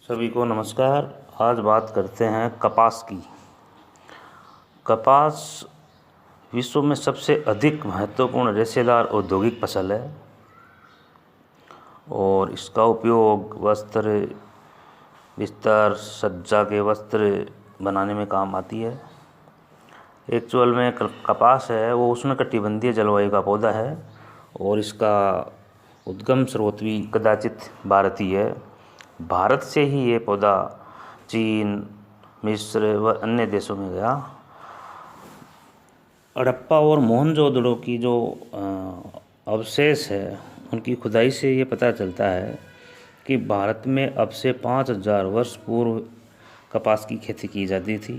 सभी को नमस्कार। आज बात करते हैं कपास की। कपास विश्व में सबसे अधिक महत्वपूर्ण रेशेदार औद्योगिक फसल है और इसका उपयोग वस्त्र, बिस्तर, सज्जा के वस्त्र बनाने में काम आती है। एक्चुअल में कपास है वो उष्णकटिबंधीय जलवायु का पौधा है और इसका उद्गम स्रोत भी कदाचित भारत ही है। भारत से ही ये पौधा चीन, मिस्र व अन्य देशों में गया। हड़प्पा और मोहनजोदड़ो की जो अवशेष है उनकी खुदाई से ये पता चलता है कि भारत में अब से 5000 वर्ष पूर्व कपास की खेती की जाती थी।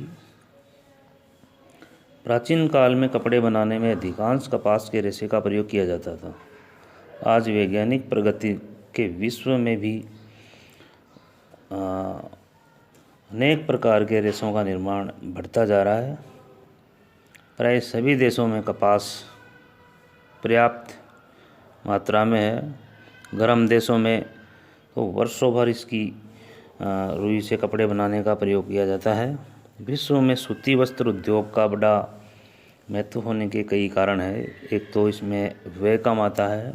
प्राचीन काल में कपड़े बनाने में अधिकांश कपास के रेशे का प्रयोग किया जाता था। आज वैज्ञानिक प्रगति के विश्व में भी अनेक प्रकार के रेशों का निर्माण बढ़ता जा रहा है। प्राय सभी देशों में कपास पर्याप्त मात्रा में है। गर्म देशों में तो वर्षों भर इसकी रुई से कपड़े बनाने का प्रयोग किया जाता है। विश्व में सूती वस्त्र उद्योग का बड़ा महत्व होने के कई कारण हैं। एक तो इसमें व्यय कम आता है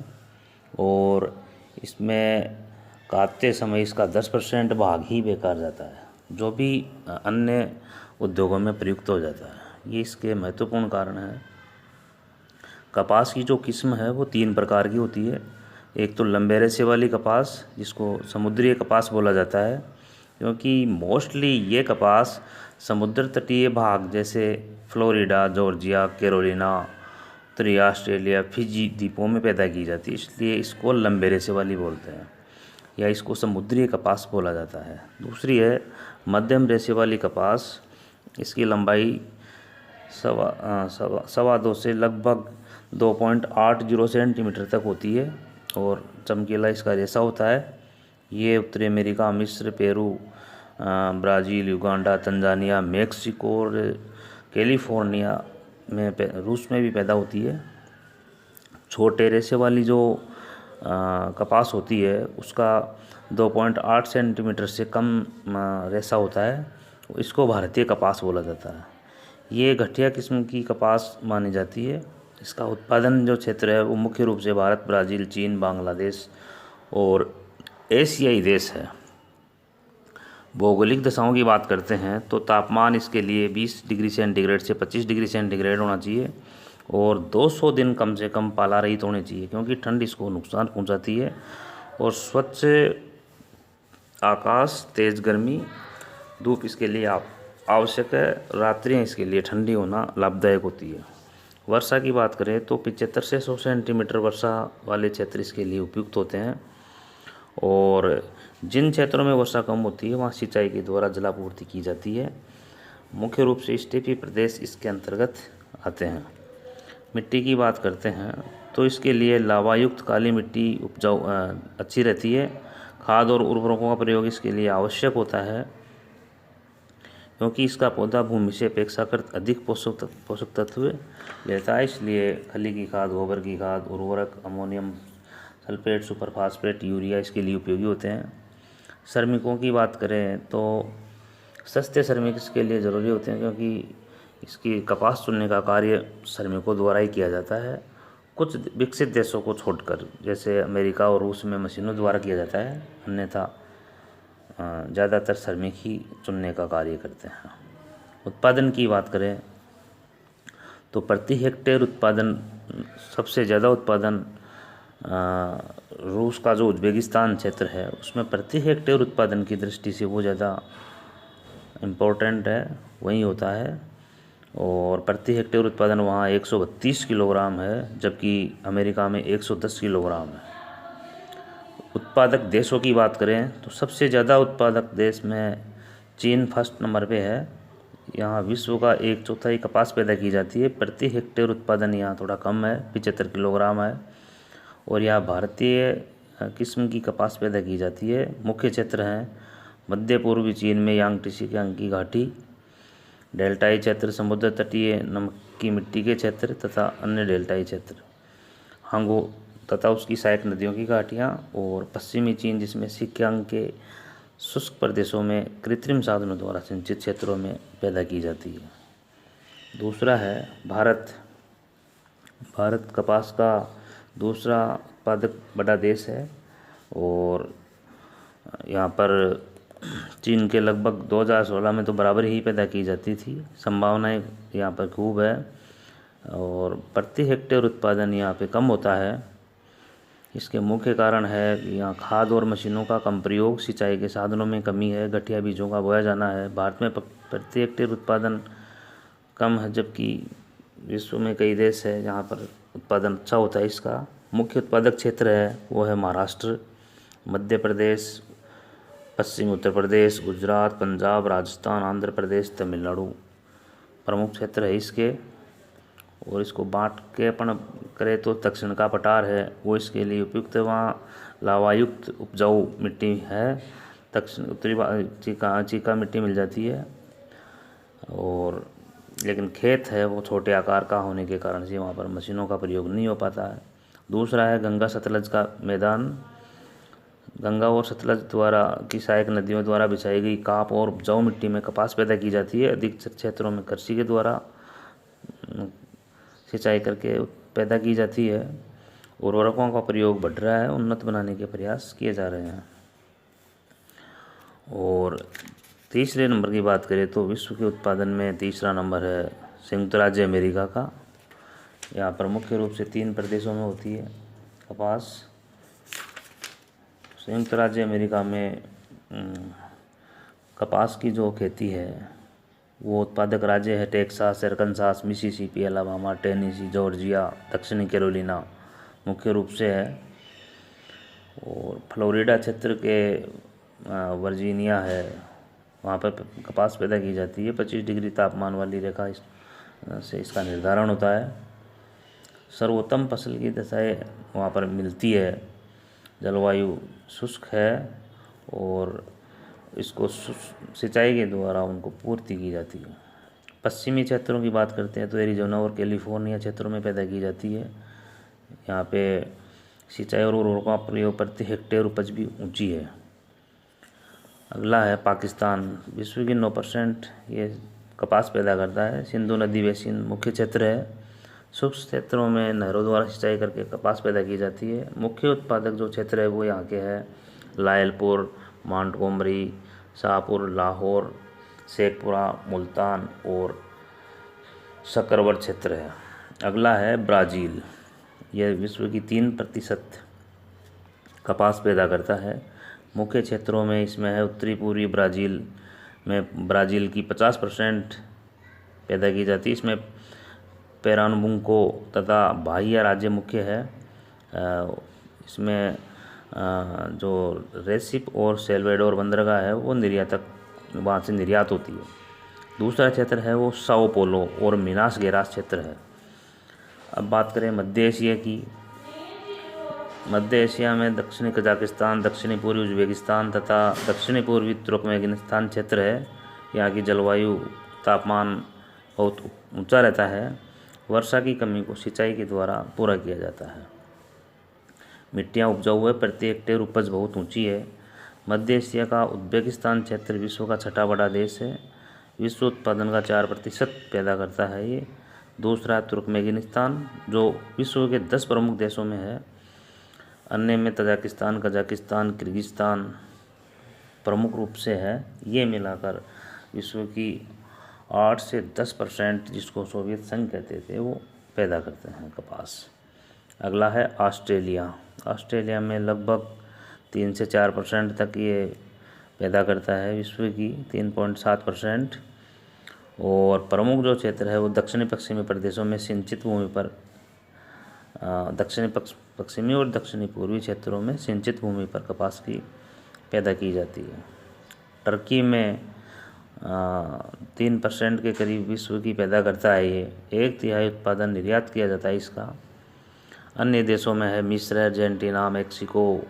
और इसमें काटते समय इसका 10% भाग ही बेकार जाता है, जो भी अन्य उद्योगों में प्रयुक्त हो जाता है। ये इसके महत्वपूर्ण कारण हैं। कपास की जो किस्म है वो 3 प्रकार की होती है। एक तो लंबे रेशे वाली कपास, जिसको समुद्री कपास बोला जाता है, क्योंकि मोस्टली ये कपास समुद्र तटीय भाग जैसे फ्लोरिडा, जॉर्जिया, कैरोलिना, उत्तरी ऑस्ट्रेलिया, फिजी द्वीपों में पैदा की जाती है, इसलिए इसको लंबे रेशे वाली बोलते हैं या इसको समुद्री कपास बोला जाता है। दूसरी है मध्यम रेशे वाली कपास। इसकी लंबाई सवा 2 से लगभग 2.80 सेंटीमीटर तक होती है और चमकीला इसका रेशा होता है। ये उत्तरी अमेरिका, मिस्र, Peru, Brazil, Uganda, Tanzania, Mexico और कैलिफोर्निया में, रूस में भी पैदा होती है। छोटे रेशे वाली जो कपास होती है उसका 2.8 सेंटीमीटर से कम रेशा होता है, इसको भारतीय कपास बोला जाता है। ये घटिया किस्म की कपास मानी जाती है। इसका उत्पादन जो क्षेत्र है वो मुख्य रूप से भारत, ब्राज़ील, चीन, बांग्लादेश और एशियाई देश है। भौगोलिक दशाओं की बात करते हैं तो तापमान इसके लिए 20 डिग्री सेंटीग्रेड से 25 डिग्री सेंटीग्रेड होना चाहिए और 200 दिन कम से कम पाला रहित होने चाहिए, क्योंकि ठंड इसको नुकसान पहुंचाती है। और स्वच्छ आकाश, तेज़ गर्मी, धूप इसके लिए आवश्यक है। रात्रियाँ इसके लिए ठंडी होना लाभदायक होती है। वर्षा की बात करें तो 75 से 100 सेंटीमीटर वर्षा वाले क्षेत्र इसके लिए उपयुक्त होते हैं और जिन क्षेत्रों में वर्षा कम होती है वहाँ सिंचाई के द्वारा जलापूर्ति की जाती है। मुख्य रूप से स्टेपी प्रदेश इसके अंतर्गत आते हैं। मिट्टी की बात करते हैं तो इसके लिए लावायुक्त काली मिट्टी उपजाऊ अच्छी रहती है। खाद और उर्वरकों का प्रयोग इसके लिए आवश्यक होता है, क्योंकि इसका पौधा भूमि से अपेक्षाकृत अधिक पोषक तत्व लेता है, इसलिए खली की खाद, गोबर की खाद, उर्वरक, ammonium sulphate, super phosphate, urea इसके लिए उपयोगी होते हैं। श्रमिकों की बात करें तो सस्ते श्रमिक इसके लिए ज़रूरी होते हैं, क्योंकि इसकी कपास चुनने का कार्य श्रमिकों द्वारा ही किया जाता है। कुछ विकसित देशों को छोड़कर, जैसे अमेरिका और रूस में मशीनों द्वारा किया जाता है, अन्यथा ज़्यादातर श्रमिक ही चुनने का कार्य करते हैं। उत्पादन की बात करें तो प्रति हेक्टेयर उत्पादन, सबसे ज़्यादा उत्पादन रूस का जो उज़्बेकिस्तान क्षेत्र है उसमें प्रति हेक्टेयर उत्पादन की दृष्टि से वो ज़्यादा इम्पोर्टेंट है, वही होता है। और प्रति हेक्टेयर उत्पादन वहाँ 132 किलोग्राम है, जबकि अमेरिका में 110 किलोग्राम है। उत्पादक देशों की बात करें तो सबसे ज़्यादा उत्पादक देश में चीन फर्स्ट नंबर पे है। यहाँ विश्व का 1/4 कपास पैदा की जाती है। प्रति हेक्टेयर उत्पादन यहाँ थोड़ा कम है, 75 किलोग्राम है। और यहाँ भारतीय किस्म की कपास पैदा की जाती है। मुख्य क्षेत्र हैं मध्य पूर्वी चीन में यांगत्से की घाटी, डेल्टाई क्षेत्र, समुद्र तटीय नमक की मिट्टी के क्षेत्र तथा अन्य डेल्टाई क्षेत्र, हांगो तथा उसकी सहायक नदियों की घाटियाँ, और पश्चिमी चीन जिसमें सिक्यांग के शुष्क प्रदेशों में कृत्रिम साधनों द्वारा सिंचित क्षेत्रों में पैदा की जाती है। दूसरा है भारत। भारत कपास का दूसरा उत्पादक बड़ा देश है और यहाँ पर चीन के लगभग 2016 में तो बराबर ही पैदा की जाती थी। संभावनाएं यहाँ पर खूब है और प्रति हेक्टेयर उत्पादन यहाँ पे कम होता है। इसके मुख्य कारण है कि यहाँ खाद और मशीनों का कम प्रयोग, सिंचाई के साधनों में कमी है, घटिया बीजों का बोया जाना है। भारत में प्रति हेक्टेयर उत्पादन कम है, जबकि विश्व में कई देश है जहाँ पर उत्पादन अच्छा होता है। इसका मुख्य उत्पादक क्षेत्र है वो है महाराष्ट्र, मध्य प्रदेश, पश्चिम उत्तर प्रदेश, गुजरात, पंजाब, राजस्थान, आंध्र प्रदेश, तमिलनाडु प्रमुख क्षेत्र है इसके। और इसको बांट के अपन करें तो दक्षिण का पठार है वो इसके लिए उपयुक्त, वहाँ लावायुक्त उपजाऊ मिट्टी है। दक्षिण उत्तरी चीका मिट्टी मिल जाती है और लेकिन खेत है वो छोटे आकार का होने के कारण से वहाँ पर मशीनों का प्रयोग नहीं हो पाता है। दूसरा है गंगा सतलज का मैदान। गंगा और सतलज द्वारा की सहायक नदियों द्वारा बिछाई गई काप और उपजाऊ मिट्टी में कपास पैदा की जाती है। अधिक क्षेत्रों में कृषि के द्वारा सिंचाई करके पैदा की जाती है। उर्वरकों का प्रयोग बढ़ रहा है, उन्नत बनाने के प्रयास किए जा रहे हैं। और तीसरे नंबर की बात करें तो विश्व के उत्पादन में तीसरा नंबर है संयुक्त राज्य अमेरिका का। यहाँ पर मुख्य रूप से 3 प्रदेशों में होती है कपास। संयुक्त राज्य अमेरिका में कपास की जो खेती है वो उत्पादक राज्य है Texas, अरकानसास, Mississippi, Alabama, Tennessee, Georgia, दक्षिणी कैरोलिना मुख्य रूप से है। और फ्लोरिडा क्षेत्र के वर्जीनिया है, वहाँ पर कपास पैदा की जाती है। 25 डिग्री तापमान वाली रेखा से इसका निर्धारण होता है। सर्वोत्तम फसल की दशाएं वहाँ पर मिलती है। जलवायु शुष्क है और इसको सिंचाई के द्वारा उनको पूर्ति की जाती है। पश्चिमी क्षेत्रों की बात करते हैं तो एरिजोना और कैलिफोर्निया क्षेत्रों में पैदा की जाती है। यहाँ पे सिंचाई और उर्वरकों का प्रयोग प्रति हेक्टेयर उपज भी ऊंची है। अगला है पाकिस्तान। विश्व की 9% ये कपास पैदा करता है। सिंधु नदी बेसिन मुख्य क्षेत्र है। शुष्क क्षेत्रों में नहरों द्वारा सिंचाई करके कपास पैदा की जाती है। मुख्य उत्पादक जो क्षेत्र है वो यहाँ के है लायलपुर, मांटगोमरी, शाहपुर, लाहौर, शेखपुरा, मुल्तान और शकरवर क्षेत्र है। अगला है ब्राज़ील। यह विश्व की 3% कपास पैदा करता है। मुख्य क्षेत्रों में इसमें है उत्तरी पूर्वी ब्राज़ील में ब्राज़ील की 50% पैदा की जाती है। इसमें पेरानबुको तथा बाहिया राज्य मुख्य है। इसमें जो रेसिप और सेल्वाडोर बंदरगाह है वो निर्यातक वहाँ से निर्यात होती है। दूसरा क्षेत्र है वो साओ पोलो और मिनास गेरास क्षेत्र है। अब बात करें मध्य एशिया की। मध्य एशिया में दक्षिणी कजाकिस्तान, दक्षिणी पूर्वी उज्बेकिस्तान तथा दक्षिणी पूर्वी तुर्कमेनिस्तान क्षेत्र है। यहाँ की जलवायु तापमान बहुत ऊंचा रहता है। वर्षा की कमी को सिंचाई के द्वारा पूरा किया जाता है। मिट्टियाँ उपजाऊ है, प्रति हेक्टेयर उपज बहुत ऊंची है। मध्य एशिया का उज्बेकिस्तान क्षेत्र विश्व का 6ठा बड़ा देश है। विश्व उत्पादन का 4% पैदा करता है ये। दूसरा तुर्कमेनिस्तान जो विश्व के 10 प्रमुख देशों में है। अन्य में तजाकिस्तान, कजाकिस्तान, किर्गिस्तान प्रमुख रूप से है। ये मिलाकर विश्व की 8 से 10% जिसको सोवियत संघ कहते थे वो पैदा करते हैं कपास। अगला है ऑस्ट्रेलिया। ऑस्ट्रेलिया में लगभग 3 से 4% तक ये पैदा करता है विश्व की 3.7%। और प्रमुख जो क्षेत्र है वो दक्षिणी पश्चिमी प्रदेशों में सिंचित भूमि पर पश्चिमी और दक्षिणी पूर्वी क्षेत्रों में सिंचित भूमि पर कपास की पैदा की जाती है। टर्की में 3% के करीब विश्व की पैदा करता है ये। 1/3 उत्पादन निर्यात किया जाता है इसका। अन्य देशों में है मिस्र, अर्जेंटीना, मेक्सिको,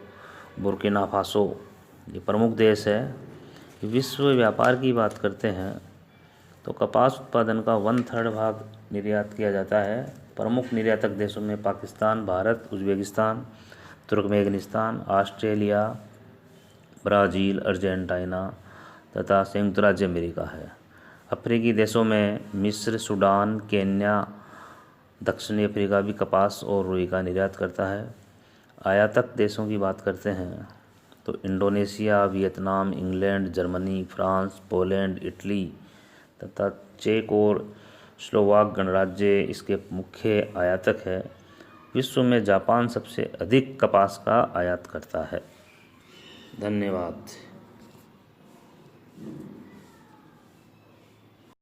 बुर्किना फासो, ये प्रमुख देश है। विश्व व्यापार की बात करते हैं तो कपास उत्पादन का 1/3 भाग निर्यात किया जाता है। प्रमुख निर्यातक देशों में Pakistan, Bharat, Uzbekistan, Turkmenistan, Australia, Brazil, Argentina तथा संयुक्त राज्य अमेरिका है। अफ्रीकी देशों में मिस्र, सूडान, केन्या, दक्षिणी अफ्रीका भी कपास और रुई का निर्यात करता है। आयातक देशों की बात करते हैं तो Indonesia, Vietnam, England, Germany, France, Poland, Italy तथा चेक और स्लोवाक गणराज्य इसके मुख्य आयातक है। विश्व में जापान सबसे अधिक कपास का आयात करता है। धन्यवाद।